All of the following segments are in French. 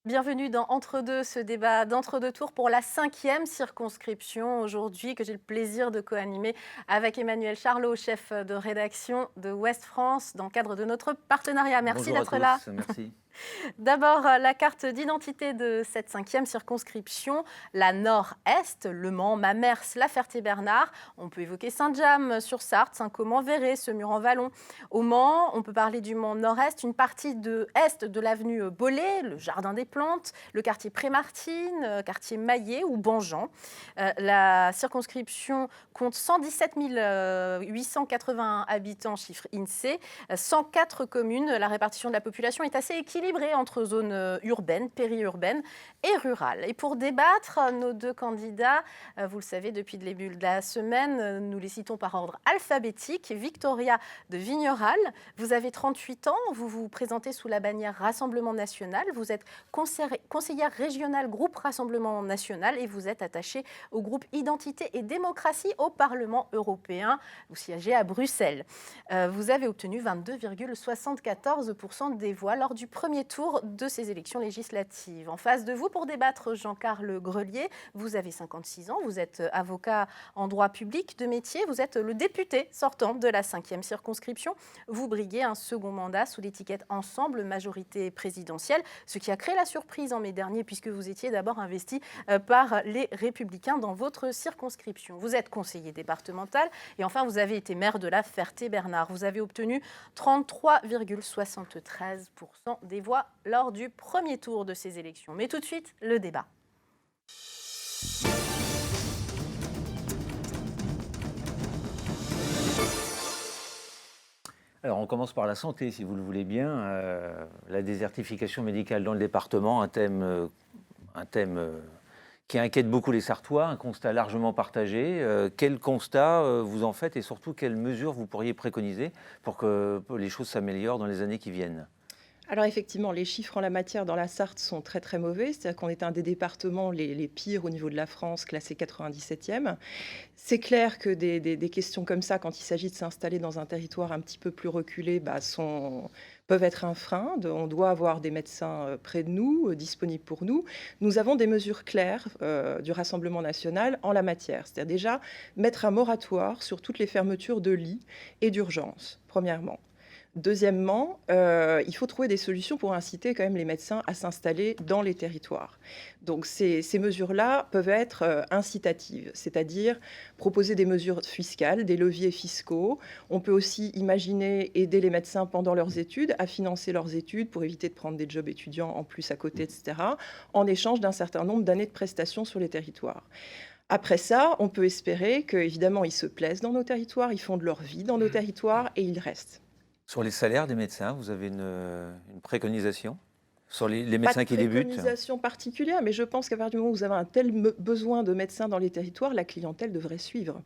Bienvenue dans Entre-deux, ce débat d'entre-deux tours pour la 5e circonscription aujourd'hui que j'ai le plaisir de co-animer avec Emmanuel Charlot, chef de rédaction de Ouest France, dans le cadre de notre partenariat. Merci Bonjour à d'être là. tous, merci. D'abord, la carte d'identité de cette 5e circonscription, la Nord-Est, Le Mans, Mamers, La Ferté-Bernard. On peut évoquer Saint-James-sur-Sarthe, Saint-Côme-en-Véré, Semur-en-Vallon. Au Mans, on peut parler du Mans Nord-Est, une partie de Est de l'avenue Bollé, le Jardin des Plantes, le quartier Prémartine, quartier Maillet ou Banjean. La circonscription compte 117 881 habitants, chiffre INSEE, 104 communes. La répartition de la population est assez équilibrée entre zones urbaines, périurbaines et rurales. Et pour débattre, nos deux candidats, vous le savez, depuis le début de la semaine, nous les citons par ordre alphabétique. Victoria de Vigneral, vous avez 38 ans, vous vous présentez sous la bannière Rassemblement National, vous êtes conseillère régionale groupe Rassemblement National et vous êtes attachée au groupe Identité et Démocratie au Parlement européen. Vous siégez à Bruxelles. Vous avez obtenu 22,74% des voix lors du premier tour de ces élections législatives. En face de vous, pour débattre, Jean-Carl Grelier, vous avez 56 ans, vous êtes avocat en droit public de métier, vous êtes le député sortant de la 5e circonscription. Vous briguez un second mandat sous l'étiquette Ensemble, majorité présidentielle, ce qui a créé la surprise en mai dernier puisque vous étiez d'abord investi par les Républicains dans votre circonscription. Vous êtes conseiller départemental et enfin vous avez été maire de la Ferté-Bernard. Vous avez obtenu 33,73% des voix lors du premier tour de ces élections. Mais tout de suite, le débat. Alors on commence par la santé, si vous le voulez bien. La désertification médicale dans le département, un thème qui inquiète beaucoup les Sarthois, un constat largement partagé. Quel constat vous en faites et surtout quelles mesures vous pourriez préconiser pour que les choses s'améliorent dans les années qui viennent ? Alors effectivement, les chiffres en la matière dans la Sarthe sont très très mauvais. C'est-à-dire qu'on est un des départements les pires au niveau de la France, classé 97e. C'est clair que des questions comme ça, quand il s'agit de s'installer dans un territoire un petit peu plus reculé, peuvent être un frein. On doit avoir des médecins près de nous, disponibles pour nous. Nous avons des mesures claires du Rassemblement national en la matière. C'est-à-dire déjà mettre un moratoire sur toutes les fermetures de lits et d'urgence, premièrement. Deuxièmement, il faut trouver des solutions pour inciter quand même les médecins à s'installer dans les territoires. Donc ces mesures-là peuvent être incitatives, c'est-à-dire proposer des mesures fiscales, des leviers fiscaux. On peut aussi imaginer aider les médecins pendant leurs études, à financer leurs études pour éviter de prendre des jobs étudiants en plus à côté, etc., en échange d'un certain nombre d'années de prestations sur les territoires. Après ça, on peut espérer qu'évidemment, ils se plaisent dans nos territoires, ils font de leur vie dans nos territoires et ils restent. Sur les salaires des médecins, vous avez une préconisation sur les Pas médecins de qui débutent? préconisation particulière, mais je pense qu'à partir du moment où vous avez un tel besoin de médecins dans les territoires, la clientèle devrait suivre.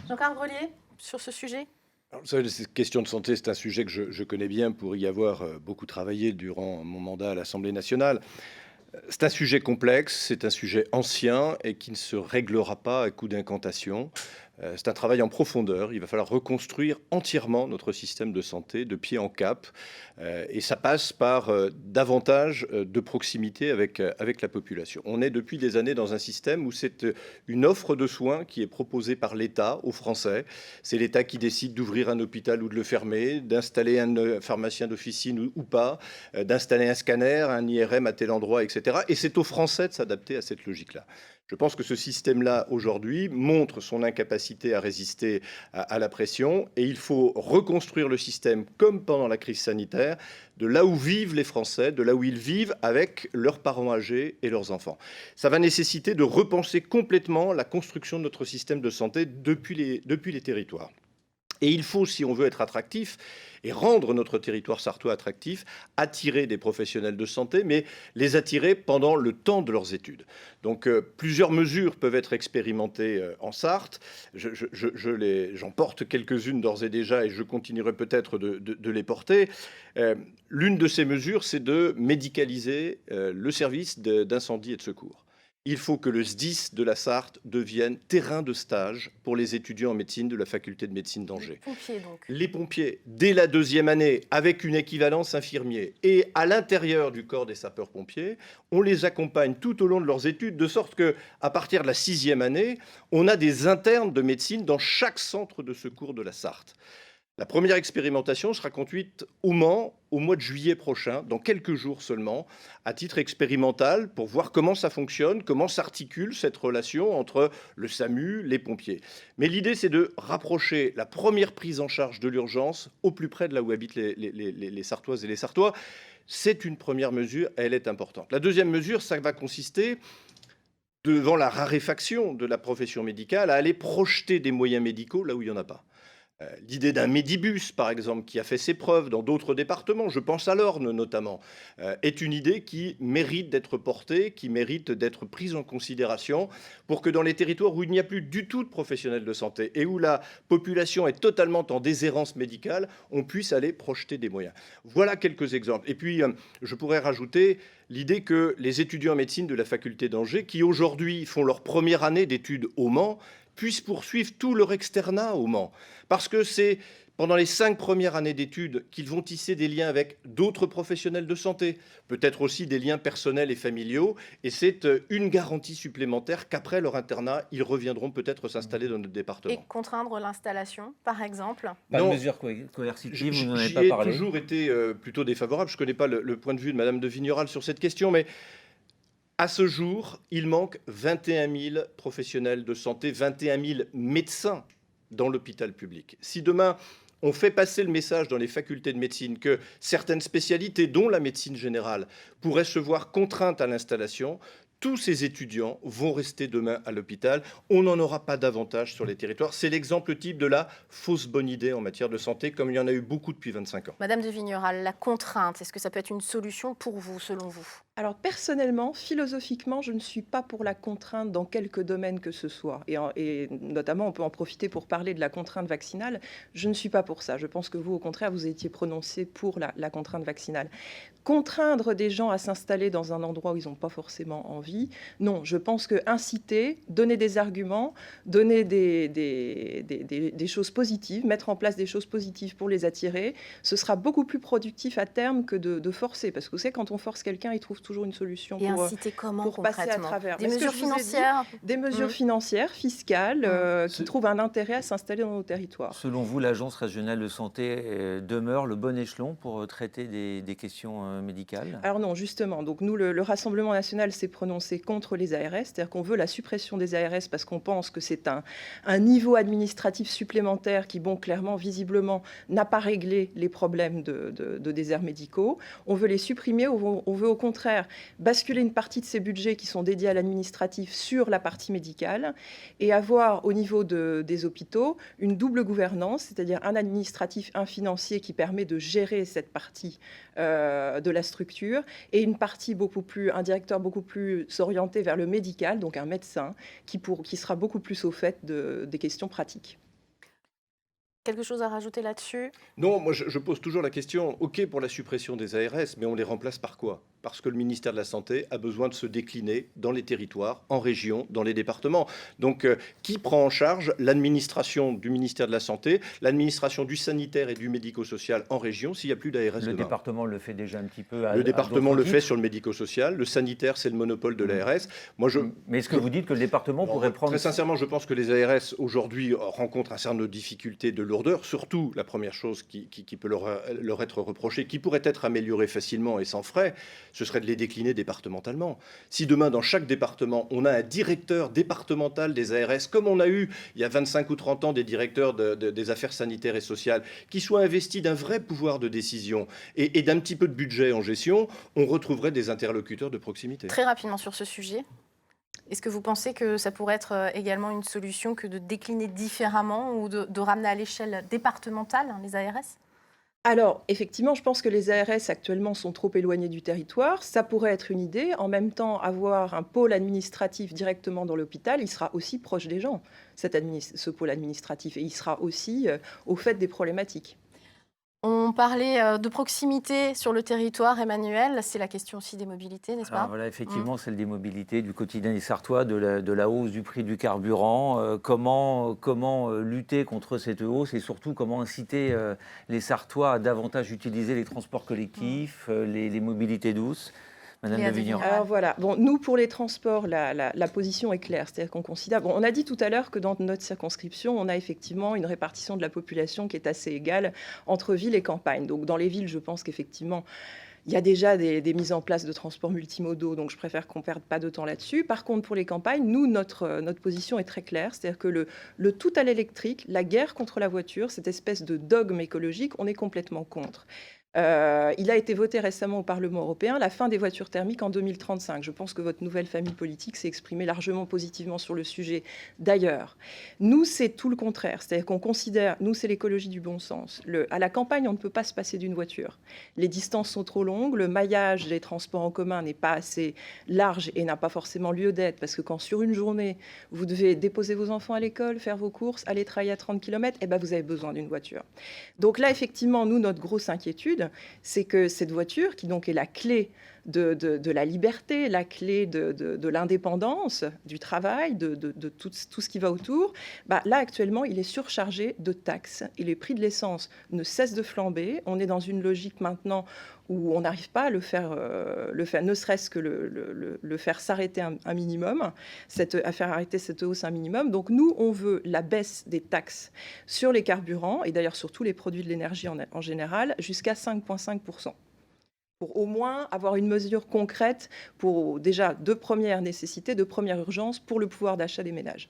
Jean-Carl Grelier, sur ce sujet ? Alors, vous savez, cette question de santé, c'est un sujet que je connais bien pour y avoir beaucoup travaillé durant mon mandat à l'Assemblée nationale. C'est un sujet complexe, c'est un sujet ancien et qui ne se réglera pas à coup d'incantation. C'est un travail en profondeur. Il va falloir reconstruire entièrement notre système de santé de pied en cap. Et ça passe par davantage de proximité avec la population. On est depuis des années dans un système où c'est une offre de soins qui est proposée par l'État aux Français. C'est l'État qui décide d'ouvrir un hôpital ou de le fermer, d'installer un pharmacien d'officine ou pas, d'installer un scanner, un IRM à tel endroit, etc. Et c'est aux Français de s'adapter à cette logique-là. Je pense que ce système-là, aujourd'hui, montre son incapacité à résister à la pression et il faut reconstruire le système comme pendant la crise sanitaire, de là où vivent les Français, de là où ils vivent avec leurs parents âgés et leurs enfants. Ça va nécessiter de repenser complètement la construction de notre système de santé depuis les territoires. Et il faut, si on veut être attractif et rendre notre territoire sarthois attractif, attirer des professionnels de santé, mais les attirer pendant le temps de leurs études. Donc plusieurs mesures peuvent être expérimentées en Sarthe. J'en porte quelques-unes d'ores et déjà et je continuerai peut-être de les porter. L'une de ces mesures, c'est de médicaliser le service d'incendie et de secours. il faut que le SDIS de la Sarthe devienne terrain de stage pour les étudiants en médecine de la faculté de médecine d'Angers. Pompiers, donc. Les pompiers, dès la 2e année, avec une équivalence infirmier, et à l'intérieur du corps des sapeurs-pompiers, on les accompagne tout au long de leurs études, de sorte qu'à partir de la 6e année, on a des internes de médecine dans chaque centre de secours de la Sarthe. La première expérimentation sera conduite au Mans au mois de juillet prochain, dans quelques jours seulement, à titre expérimental, pour voir comment ça fonctionne, comment s'articule cette relation entre le SAMU, les pompiers. Mais l'idée, c'est de rapprocher la première prise en charge de l'urgence au plus près de là où habitent les Sartoises et les Sartois. C'est une première mesure, elle est importante. La deuxième mesure, ça va consister, devant la raréfaction de la profession médicale, à aller projeter des moyens médicaux là où il n'y en a pas. L'idée d'un Medibus, par exemple, qui a fait ses preuves dans d'autres départements, je pense à l'Orne notamment, est une idée qui mérite d'être portée, qui mérite d'être prise en considération pour que dans les territoires où il n'y a plus du tout de professionnels de santé et où la population est totalement en déshérence médicale, on puisse aller projeter des moyens. Voilà quelques exemples. Et puis, je pourrais rajouter l'idée que les étudiants en médecine de la faculté d'Angers, qui aujourd'hui font leur première année d'études au Mans, puissent poursuivre tout leur externat au Mans. Parce que c'est pendant les 5 premières années d'études qu'ils vont tisser des liens avec d'autres professionnels de santé, peut-être aussi des liens personnels et familiaux, et c'est une garantie supplémentaire qu'après leur internat, ils reviendront peut-être s'installer dans notre département. Et contraindre l'installation, par exemple? Pas de Non, mesure coercitive, vous n'en avez j'y pas ai parlé. toujours été plutôt défavorable. Je ne connais pas le point de vue de Madame de Vigneral sur cette question, mais à ce jour, il manque 21 000 professionnels de santé, 21 000 médecins dans l'hôpital public. Si demain, on fait passer le message dans les facultés de médecine que certaines spécialités, dont la médecine générale, pourraient se voir contraintes à l'installation, tous ces étudiants vont rester demain à l'hôpital. On n'en aura pas davantage sur les territoires. C'est l'exemple type de la fausse bonne idée en matière de santé, comme il y en a eu beaucoup depuis 25 ans. Madame de Vigneral, la contrainte, est-ce que ça peut être une solution pour vous, selon vous? Alors personnellement, philosophiquement, je ne suis pas pour la contrainte dans quelque domaine que ce soit. Et notamment, on peut en profiter pour parler de la contrainte vaccinale. Je ne suis pas pour ça. Je pense que vous, au contraire, vous étiez prononcé pour la contrainte vaccinale. Contraindre des gens à s'installer dans un endroit où ils n'ont pas forcément envie, non. Je pense que inciter, donner des arguments, donner des choses positives, mettre en place des choses positives pour les attirer, ce sera beaucoup plus productif à terme que de forcer. Parce que vous savez, quand on force quelqu'un, il trouve toujours une solution Et inciter comment pour passer à concrètement? travers. Des Mais ce que mesures je vous ai dit, financières? des mesures financières, fiscales, qui trouvent un intérêt à s'installer dans nos territoires. Selon vous, l'Agence régionale de santé demeure le bon échelon pour traiter des questions médicales? Alors non, justement. Donc nous, le Rassemblement national s'est prononcé contre les ARS, c'est-à-dire qu'on veut la suppression des ARS parce qu'on pense que c'est un niveau administratif supplémentaire qui, bon, clairement, visiblement, n'a pas réglé les problèmes de déserts médicaux. On veut les supprimer, on veut au contraire basculer une partie de ces budgets qui sont dédiés à l'administratif sur la partie médicale et avoir au niveau des hôpitaux une double gouvernance, c'est-à-dire un administratif, un financier qui permet de gérer cette partie de la structure et une partie un directeur beaucoup plus orienté vers le médical, donc un médecin qui sera beaucoup plus au fait des questions pratiques. Quelque chose à rajouter là-dessus? Non, moi je pose toujours la question, ok pour la suppression des ARS, mais on les remplace par quoi? Parce que le ministère de la Santé a besoin de se décliner dans les territoires, en région, dans les départements. Donc qui prend en charge l'administration du ministère de la Santé, l'administration du sanitaire et du médico-social en région s'il n'y a plus d'ARS Le demain? département le fait déjà un petit peu. Le département le fait titres. sur le médico-social, le sanitaire c'est le monopole de l'ARS. Mais est-ce que vous dites que le département pourrait prendre... Très sincèrement, je pense que les ARS aujourd'hui rencontrent un certain nombre de difficultés de lourdeur. Surtout, la première chose qui peut leur être reprochée, qui pourrait être améliorée facilement et sans frais, ce serait de les décliner départementalement. Si demain, dans chaque département, on a un directeur départemental des ARS, comme on a eu il y a 25 ou 30 ans des directeurs des affaires sanitaires et sociales, qui soit investi d'un vrai pouvoir de décision et d'un petit peu de budget en gestion, on retrouverait des interlocuteurs de proximité. Très rapidement sur ce sujet. Est-ce que vous pensez que ça pourrait être également une solution que de décliner différemment ou de ramener à l'échelle départementale les ARS? Alors, effectivement, je pense que les ARS actuellement sont trop éloignés du territoire. Ça pourrait être une idée. En même temps, avoir un pôle administratif directement dans l'hôpital, il sera aussi proche des gens, ce pôle administratif, et il sera aussi au fait des problématiques. On parlait de proximité sur le territoire, Emmanuel. C'est la question aussi des mobilités, n'est-ce pas? Alors voilà, effectivement, celle des mobilités, du quotidien des Sartois, de la hausse du prix du carburant. Comment lutter contre cette hausse et surtout comment inciter les Sartois à davantage utiliser les transports collectifs, les mobilités douces? Madame Léa de Vigneron. Delignan. Alors voilà, bon, nous pour les transports, la position est claire, c'est-à-dire qu'on considère, bon, on a dit tout à l'heure que dans notre circonscription, on a effectivement une répartition de la population qui est assez égale entre ville et campagne. Donc dans les villes, je pense qu'effectivement, il y a déjà des mises en place de transports multimodaux, donc je préfère qu'on ne perde pas de temps là-dessus. Par contre, pour les campagnes, nous, notre position est très claire, c'est-à-dire que le tout à l'électrique, la guerre contre la voiture, cette espèce de dogme écologique, on est complètement contre. Il a été voté récemment au Parlement européen la fin des voitures thermiques en 2035. Je pense que votre nouvelle famille politique s'est exprimée largement positivement sur le sujet. D'ailleurs, nous, c'est tout le contraire. C'est-à-dire qu'on considère, nous, c'est l'écologie du bon sens. À la campagne, on ne peut pas se passer d'une voiture. Les distances sont trop longues, le maillage des transports en commun n'est pas assez large et n'a pas forcément lieu d'être, parce que quand sur une journée, vous devez déposer vos enfants à l'école, faire vos courses, aller travailler à 30 km, eh ben, vous avez besoin d'une voiture. Donc là, effectivement, nous, notre grosse inquiétude, c'est que cette voiture, qui donc est la clé de la liberté, la clé de l'indépendance, du travail, de tout ce qui va autour, bah, là, actuellement, il est surchargé de taxes. Et les prix de l'essence ne cessent de flamber. On est dans une logique maintenant où on n'arrive pas à le faire, ne serait-ce que le faire s'arrêter un minimum, à faire arrêter cette hausse un minimum. Donc nous, on veut la baisse des taxes sur les carburants, et d'ailleurs sur tous les produits de l'énergie en général, jusqu'à 5,5%. Pour au moins avoir une mesure concrète pour déjà de première nécessité, de première urgence pour le pouvoir d'achat des ménages.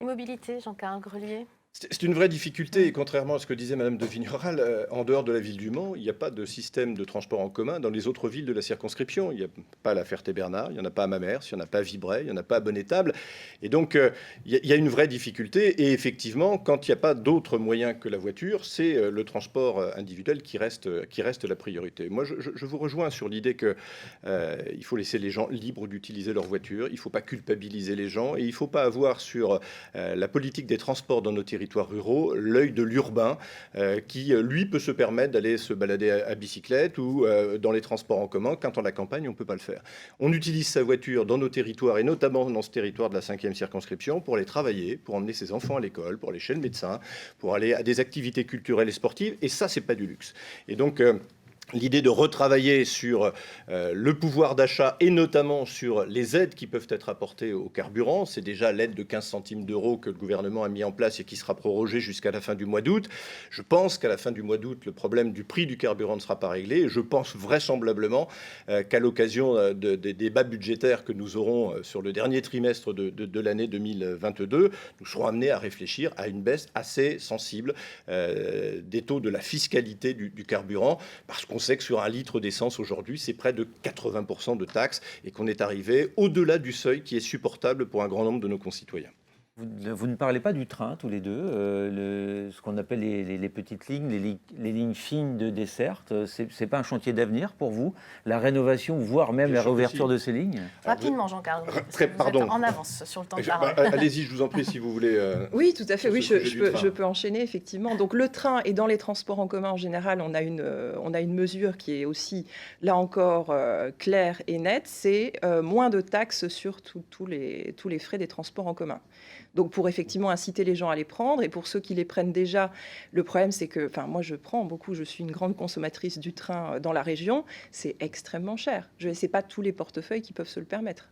Mobilité, Jean-Carl Grelier. C'est une vraie difficulté, et contrairement à ce que disait Madame de Vigneron, en dehors de la ville du Mans, il n'y a pas de système de transport en commun dans les autres villes de la circonscription. Il n'y a pas à La Ferté-Bernard, il n'y en a pas à Mamers, il n'y en a pas à Vibray, il n'y en a pas à Bonnétable. Et donc, il y a une vraie difficulté. Et effectivement, quand il n'y a pas d'autre moyen que la voiture, c'est le transport individuel qui reste la priorité. Moi, je vous rejoins sur l'idée qu'il faut laisser les gens libres d'utiliser leur voiture. Il ne faut pas culpabiliser les gens. Et il ne faut pas avoir sur la politique des transports dans nos territoires ruraux l'œil de l'urbain qui, lui, peut se permettre d'aller se balader à bicyclette ou dans les transports en commun, quand en la campagne, on ne peut pas le faire. On utilise sa voiture dans nos territoires, et notamment dans ce territoire de la 5e circonscription, pour aller travailler, pour emmener ses enfants à l'école, pour aller chez le médecin, pour aller à des activités culturelles et sportives, et ça, c'est pas du luxe. Et donc, l'idée de retravailler sur le pouvoir d'achat et notamment sur les aides qui peuvent être apportées au carburant. C'est déjà l'aide de 15 centimes d'euros que le gouvernement a mis en place et qui sera prorogée jusqu'à la fin du mois d'août. Je pense qu'à la fin du mois d'août, le problème du prix du carburant ne sera pas réglé. Et je pense vraisemblablement qu'à l'occasion des débats budgétaires que nous aurons sur le dernier trimestre de l'année 2022, nous serons amenés à réfléchir à une baisse assez sensible des taux de la fiscalité du carburant, parce qu'on sait que sur un litre d'essence aujourd'hui, c'est près de 80% de taxes et qu'on est arrivé au-delà du seuil qui est supportable pour un grand nombre de nos concitoyens. Vous ne parlez pas du train, tous les deux, ce qu'on appelle les petites lignes, les lignes fines de desserte. C'est pas un chantier d'avenir pour vous, la rénovation, voire même la réouverture de ces lignes? Rapidement, Jean-Carl. Pardon. En avance sur le temps de parole. Allez-y, je vous en prie, si vous voulez. Oui, tout à fait. Oui, je peux enchaîner, effectivement. Donc, le train et dans les transports en commun en général, on a une mesure qui est aussi, là encore, claire et nette. C'est moins de taxes sur tous les frais des transports en commun. Donc, pour effectivement inciter les gens à les prendre, et pour ceux qui les prennent déjà, le problème, c'est que, moi, je prends beaucoup, je suis une grande consommatrice du train dans la région, c'est extrêmement cher. Ce n'est pas tous les portefeuilles qui peuvent se le permettre.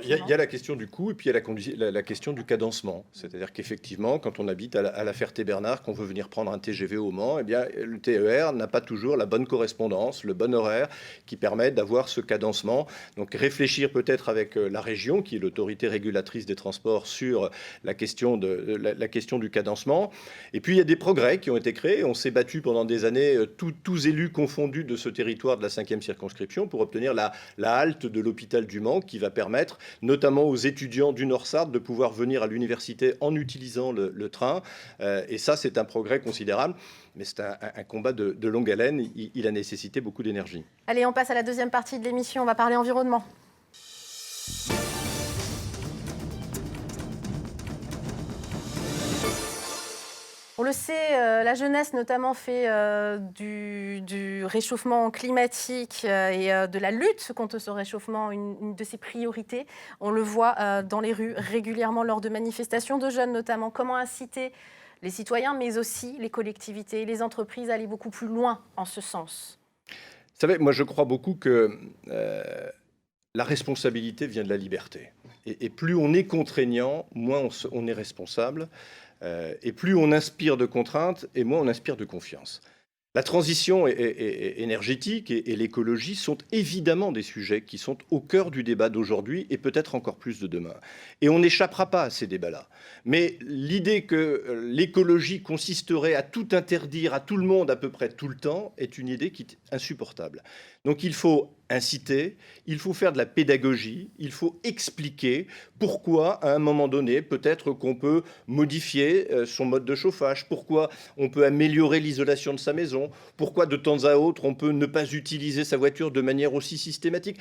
Il y a la question du coût et puis il y a la question du cadencement. C'est-à-dire qu'effectivement, quand on habite à la Ferté-Bernard, qu'on veut venir prendre un TGV au Mans, eh bien, le TER n'a pas toujours la bonne correspondance, le bon horaire qui permet d'avoir ce cadencement. Donc réfléchir peut-être avec la région, qui est l'autorité régulatrice des transports, sur la question du cadencement. Et puis il y a des progrès qui ont été créés. On s'est battu pendant des années, tous élus confondus de ce territoire de la 5e circonscription, pour obtenir la halte de l'hôpital du Mans, qui va permettre notamment aux étudiants du Nord-Sarthe de pouvoir venir à l'université en utilisant le train. Et ça, c'est un progrès considérable. Mais c'est un combat de longue haleine. Il a nécessité beaucoup d'énergie. Allez, on passe à la deuxième partie de l'émission. On va parler environnement. On On le sait, la jeunesse notamment fait du réchauffement climatique et de la lutte contre ce réchauffement une de ses priorités. On le voit dans les rues régulièrement lors de manifestations de jeunes notamment. Comment inciter les citoyens, mais aussi les collectivités et les entreprises à aller beaucoup plus loin en ce sens? Vous savez, moi je crois beaucoup que la responsabilité vient de la liberté. Et plus on est contraignant, moins on est responsable. Et plus on inspire de contraintes, et moins on inspire de confiance. La transition énergétique et l'écologie sont évidemment des sujets qui sont au cœur du débat d'aujourd'hui et peut-être encore plus de demain. Et on n'échappera pas à ces débats-là. Mais l'idée que l'écologie consisterait à tout interdire à tout le monde à peu près tout le temps est une idée qui est insupportable. Donc il faut inciter, il faut faire de la pédagogie, il faut expliquer pourquoi à un moment donné, peut-être qu'on peut modifier son mode de chauffage, pourquoi on peut améliorer l'isolation de sa maison, pourquoi de temps à autre on peut ne pas utiliser sa voiture de manière aussi systématique.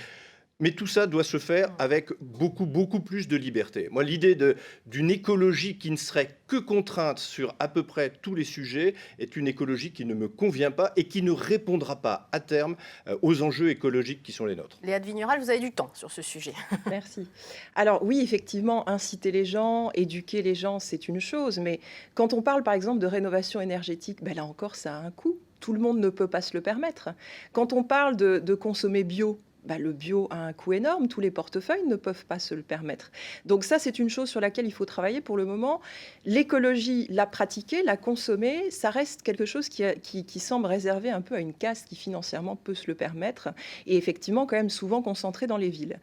Mais tout ça doit se faire avec beaucoup plus de liberté. Moi, l'idée d'une écologie qui ne serait que contrainte sur à peu près tous les sujets est une écologie qui ne me convient pas et qui ne répondra pas à terme aux enjeux écologiques qui sont les nôtres. Léa de Vigneral, vous avez du temps sur ce sujet. Merci. Alors oui, effectivement, inciter les gens, éduquer les gens, c'est une chose. Mais quand on parle, par exemple, de rénovation énergétique, ben là encore, ça a un coût. Tout le monde ne peut pas se le permettre. Quand on parle de consommer bio, le bio a un coût énorme, tous les portefeuilles ne peuvent pas se le permettre. Donc ça, c'est une chose sur laquelle il faut travailler pour le moment. L'écologie, la pratiquer, la consommer, ça reste quelque chose qui semble réservé un peu à une caste qui financièrement peut se le permettre et effectivement quand même souvent concentrée dans les villes.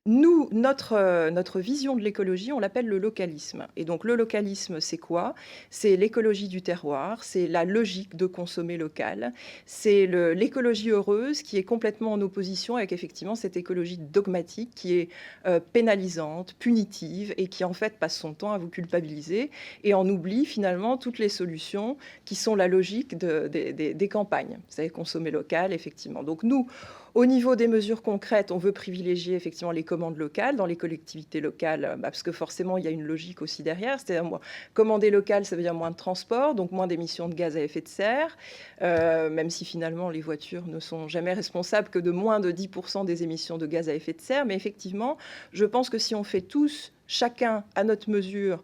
Nous, notre vision de l'écologie, on l'appelle le localisme. Et donc le localisme, c'est quoi? C'est l'écologie du terroir, c'est la logique de consommer local, c'est l'écologie heureuse qui est complètement en opposition avec effectivement cette écologie dogmatique qui est pénalisante, punitive et qui en fait passe son temps à vous culpabiliser et en oublie finalement toutes les solutions qui sont la logique des campagnes. Vous savez, consommer local, effectivement. Donc nous, au niveau des mesures concrètes, on veut privilégier effectivement les commandes locales dans les collectivités locales, parce que forcément, il y a une logique aussi derrière. C'est-à-dire, commander local, ça veut dire moins de transport, donc moins d'émissions de gaz à effet de serre, même si finalement, les voitures ne sont jamais responsables que de moins de 10% des émissions de gaz à effet de serre. Mais effectivement, je pense que si on fait tous, chacun à notre mesure,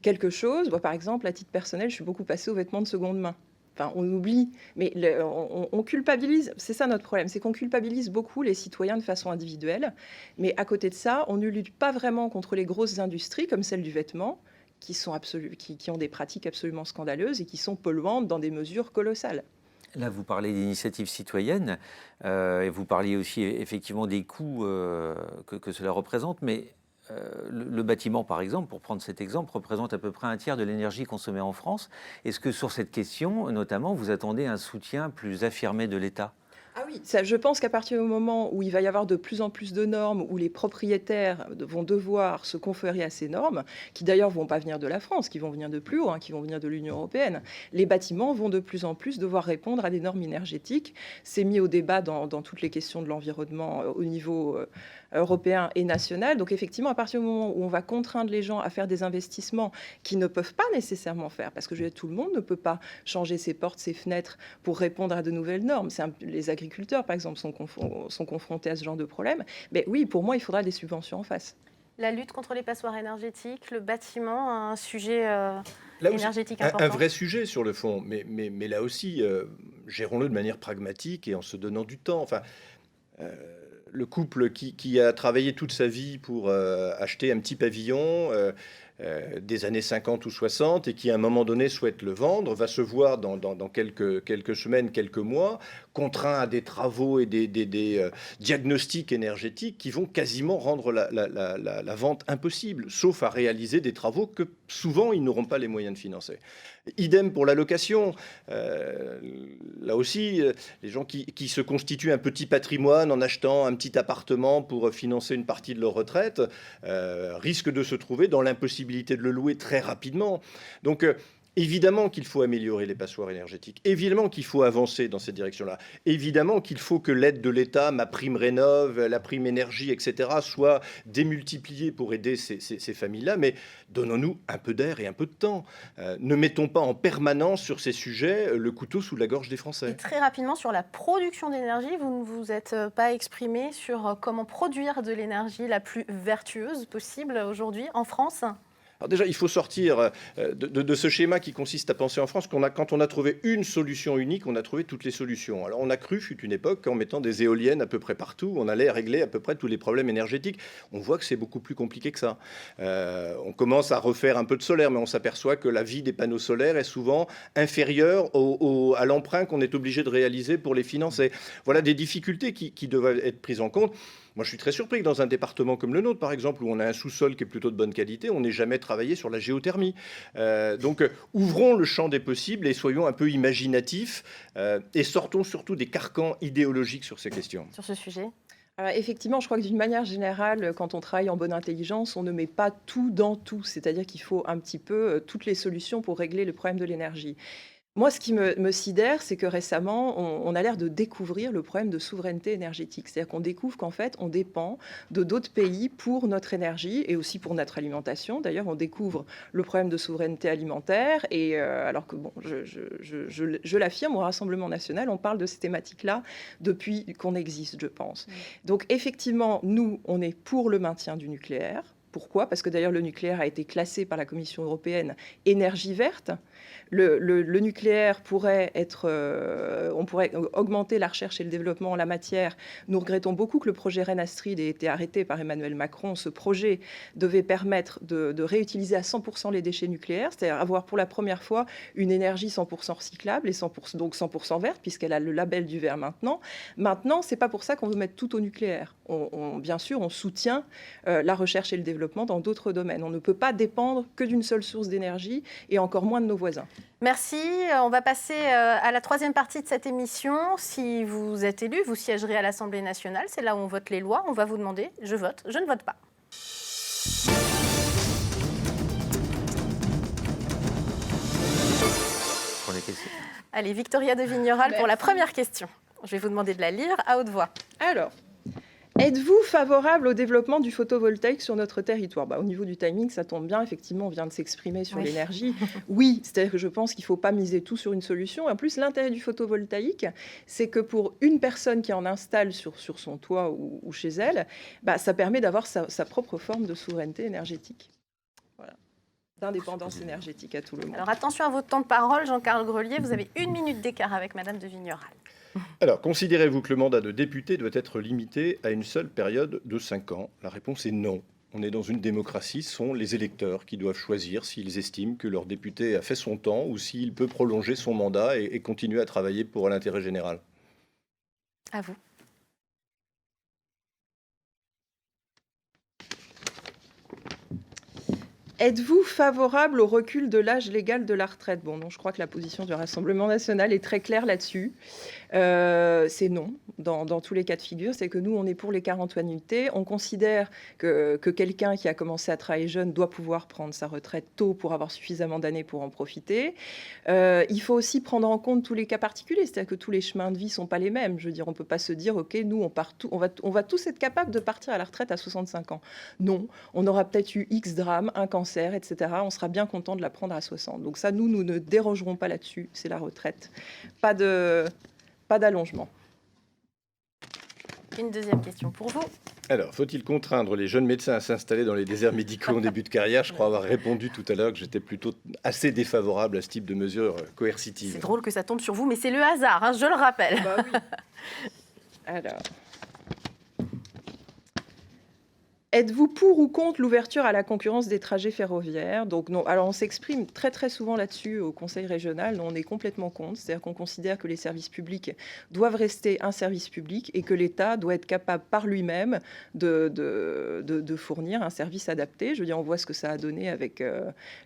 quelque chose, par exemple, à titre personnel, je suis beaucoup passée aux vêtements de seconde main. Enfin, on oublie, mais on culpabilise. C'est ça notre problème, c'est qu'on culpabilise beaucoup les citoyens de façon individuelle. Mais à côté de ça, on ne lutte pas vraiment contre les grosses industries comme celle du vêtement, qui ont des pratiques absolument scandaleuses et qui sont polluantes dans des mesures colossales. Là, vous parlez d'initiatives citoyennes et vous parliez aussi effectivement des coûts que cela représente, mais le bâtiment, par exemple, pour prendre cet exemple, représente à peu près un tiers de l'énergie consommée en France. Est-ce que sur cette question, notamment, vous attendez un soutien plus affirmé de l'État ? Ah oui, je pense qu'à partir du moment où il va y avoir de plus en plus de normes, où les propriétaires vont devoir se conférer à ces normes, qui d'ailleurs ne vont pas venir de la France, qui vont venir de plus haut, qui vont venir de l'Union européenne, les bâtiments vont de plus en plus devoir répondre à des normes énergétiques. C'est mis au débat dans toutes les questions de l'environnement au niveau européen et national. Donc effectivement, à partir du moment où on va contraindre les gens à faire des investissements qu'ils ne peuvent pas nécessairement faire, parce que tout le monde ne peut pas changer ses portes, ses fenêtres pour répondre à de nouvelles normes. Les agriculteurs, par exemple, sont confrontés à ce genre de problème. Mais oui, pour moi, il faudra des subventions en face. La lutte contre les passoires énergétiques, le bâtiment, un sujet énergétique important. important. Un vrai sujet sur le fond, mais là aussi, gérons-le de manière pragmatique et en se donnant du temps. Enfin, le couple qui a travaillé toute sa vie pour acheter un petit pavillon des années 50 ou 60 et qui à un moment donné souhaite le vendre, va se voir dans quelques semaines, quelques mois, contraint à des travaux et des diagnostics énergétiques qui vont quasiment rendre la vente impossible, sauf à réaliser des travaux que souvent ils n'auront pas les moyens de financer. Idem pour la location. Là aussi, les gens qui se constituent un petit patrimoine en achetant un petit appartement pour financer une partie de leur retraite risquent de se trouver dans l'impossibilité de le louer très rapidement. Donc, Évidemment qu'il faut améliorer les passoires énergétiques. Évidemment qu'il faut avancer dans cette direction-là. Évidemment qu'il faut que l'aide de l'État, ma prime rénov, la prime énergie, etc., soit démultipliée pour aider ces familles-là. Mais donnons-nous un peu d'air et un peu de temps. Ne mettons pas en permanence sur ces sujets le couteau sous la gorge des Français. Et très rapidement, sur la production d'énergie, vous ne vous êtes pas exprimé sur comment produire de l'énergie la plus vertueuse possible aujourd'hui en France ? Alors déjà, il faut sortir de ce schéma qui consiste à penser en France quand on a trouvé une solution unique, on a trouvé toutes les solutions. Alors on a cru, fut une époque, qu'en mettant des éoliennes à peu près partout, on allait régler à peu près tous les problèmes énergétiques. On voit que c'est beaucoup plus compliqué que ça. On commence à refaire un peu de solaire, mais on s'aperçoit que la vie des panneaux solaires est souvent inférieure à l'emprunt qu'on est obligé de réaliser pour les financer. Voilà des difficultés qui doivent être prises en compte. Moi, je suis très surpris que dans un département comme le nôtre, par exemple, où on a un sous-sol qui est plutôt de bonne qualité, on n'ait jamais travaillé sur la géothermie. Donc, ouvrons le champ des possibles et soyons un peu imaginatifs et sortons surtout des carcans idéologiques sur ces questions. Sur ce sujet ? Alors, effectivement, je crois que d'une manière générale, quand on travaille en bonne intelligence, on ne met pas tout dans tout. C'est-à-dire qu'il faut un petit peu toutes les solutions pour régler le problème de l'énergie. Moi, ce qui me sidère, c'est que récemment, on a l'air de découvrir le problème de souveraineté énergétique. C'est-à-dire qu'on découvre qu'en fait, on dépend de d'autres pays pour notre énergie et aussi pour notre alimentation. D'ailleurs, on découvre le problème de souveraineté alimentaire. Et alors que, bon, je l'affirme, au Rassemblement national, on parle de ces thématiques-là depuis qu'on existe, je pense. Donc, effectivement, nous, on est pour le maintien du nucléaire. Pourquoi ? Parce que d'ailleurs, le nucléaire a été classé par la Commission européenne énergie verte. Le nucléaire pourrait être... on pourrait augmenter la recherche et le développement en la matière. Nous regrettons beaucoup que le projet Reine Astrid ait été arrêté par Emmanuel Macron. Ce projet devait permettre de réutiliser à 100% les déchets nucléaires, c'est-à-dire avoir pour la première fois une énergie 100% recyclable et 100%, donc 100% verte, puisqu'elle a le label du vert maintenant. Maintenant, ce n'est pas pour ça qu'on veut mettre tout au nucléaire. Bien sûr, on soutient la recherche et le développement dans d'autres domaines. On ne peut pas dépendre que d'une seule source d'énergie et encore moins de nos voisins. Merci. On va passer à la troisième partie de cette émission. Si vous êtes élu, vous siégerez à l'Assemblée nationale. C'est là où on vote les lois. On va vous demander, je vote, je ne vote pas. Pour les questions. Allez, Victoria de Vigneral pour la première question. Je vais vous demander de la lire à haute voix. Alors, êtes-vous favorable au développement du photovoltaïque sur notre territoire ? Au niveau du timing, ça tombe bien. Effectivement, on vient de s'exprimer sur l'énergie. Oui, c'est-à-dire que je pense qu'il ne faut pas miser tout sur une solution. En plus, l'intérêt du photovoltaïque, c'est que pour une personne qui en installe sur son toit ou chez elle, ça permet d'avoir sa propre forme de souveraineté énergétique. Voilà. D'indépendance énergétique à tout le monde. Alors attention à votre temps de parole, Jean-Carl Grelier. Vous avez 1 minute d'écart avec Madame de Vigneral. Alors, considérez-vous que le mandat de député doit être limité à une seule période de 5 ans ? La réponse est non. On est dans une démocratie, ce sont les électeurs qui doivent choisir s'ils estiment que leur député a fait son temps ou s'il peut prolonger son mandat et continuer à travailler pour l'intérêt général. À vous. Êtes-vous favorable au recul de l'âge légal de la retraite ? Je crois que la position du Rassemblement national est très claire là-dessus. C'est non, dans tous les cas de figure. C'est que nous, on est pour les 40 annuités. On considère que quelqu'un qui a commencé à travailler jeune doit pouvoir prendre sa retraite tôt pour avoir suffisamment d'années pour en profiter. Il faut aussi prendre en compte tous les cas particuliers. C'est-à-dire que tous les chemins de vie ne sont pas les mêmes. Je veux dire, on ne peut pas se dire, OK, nous, on va tous être capables de partir à la retraite à 65 ans. Non, on aura peut-être eu X drames, un cancer, etc. On sera bien content de la prendre à 60. Donc ça, nous ne dérogerons pas là-dessus. C'est la retraite. Pas d'allongement. Une deuxième question pour vous. Alors, faut-il contraindre les jeunes médecins à s'installer dans les déserts médicaux en début de carrière ? Je crois avoir répondu tout à l'heure que j'étais plutôt assez défavorable à ce type de mesures coercitives. C'est drôle que ça tombe sur vous, mais c'est le hasard, je le rappelle. Oui. Alors... Êtes-vous pour ou contre l'ouverture à la concurrence des trajets ferroviaires ? Donc non. Alors on s'exprime très très souvent là-dessus au Conseil régional. On est complètement contre. C'est-à-dire qu'on considère que les services publics doivent rester un service public et que l'État doit être capable par lui-même de fournir un service adapté. Je veux dire, on voit ce que ça a donné avec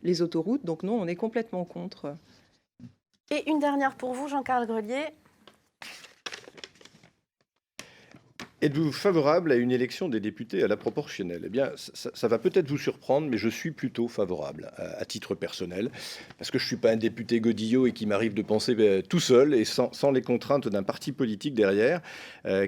les autoroutes. Donc non, on est complètement contre. Et une dernière pour vous, Jean-Carl Grelier. Êtes-vous favorable à une élection des députés à la proportionnelle? Eh bien, ça va peut-être vous surprendre, mais je suis plutôt favorable à titre personnel, parce que je ne suis pas un député godillot et qu'il m'arrive de penser tout seul et sans les contraintes d'un parti politique derrière,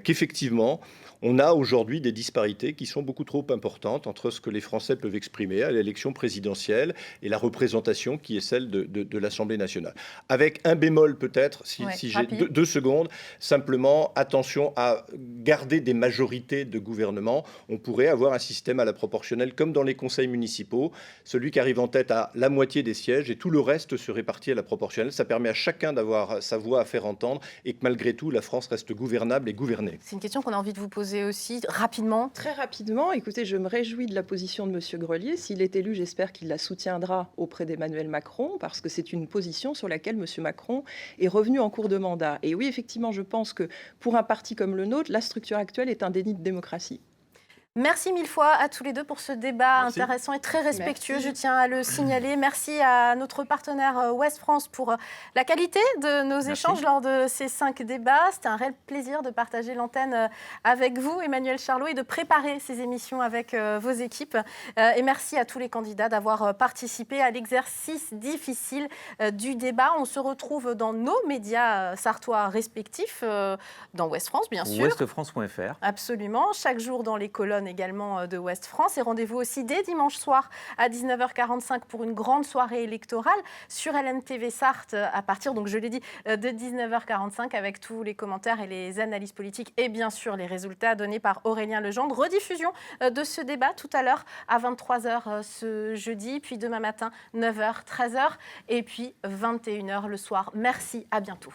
qu'effectivement, on a aujourd'hui des disparités qui sont beaucoup trop importantes entre ce que les Français peuvent exprimer à l'élection présidentielle et la représentation qui est celle de l'Assemblée nationale. Avec un bémol peut-être, si j'ai rapide. 2 secondes, simplement attention à garder des majorités de gouvernement. On pourrait avoir un système à la proportionnelle comme dans les conseils municipaux. Celui qui arrive en tête a la moitié des sièges et tout le reste se répartit à la proportionnelle. Ça permet à chacun d'avoir sa voix à faire entendre et que malgré tout, la France reste gouvernable et gouvernée. C'est une question qu'on a envie de vous poser aussi rapidement. Très rapidement, écoutez, je me réjouis de la position de M. Grelier. S'il est élu, j'espère qu'il la soutiendra auprès d'Emmanuel Macron, parce que c'est une position sur laquelle M. Macron est revenu en cours de mandat. Et oui, effectivement, je pense que pour un parti comme le nôtre, la structure actuelle est un déni de démocratie. Merci mille fois à tous les deux pour ce débat Merci. intéressant et très respectueux, Merci. je tiens à le signaler. Merci à notre partenaire Ouest France pour la qualité de nos échanges lors de ces 5 débats. C'était un réel plaisir de partager l'antenne avec vous, Emmanuel Charlot, et de préparer ces émissions avec vos équipes. Et merci à tous les candidats d'avoir participé à l'exercice difficile du débat. On se retrouve dans nos médias sartois respectifs, dans Ouest France, bien sûr. Ouestfrance.fr. Absolument, chaque jour dans les colonnes également de Ouest France. Et rendez-vous aussi dès dimanche soir à 19h45 pour une grande soirée électorale sur LMTV Sarthe à partir, donc je l'ai dit, de 19h45 avec tous les commentaires et les analyses politiques et bien sûr les résultats donnés par Aurélien Legendre. Rediffusion de ce débat tout à l'heure à 23h ce jeudi, puis demain matin 9h, 13h et puis 21h le soir. Merci, à bientôt.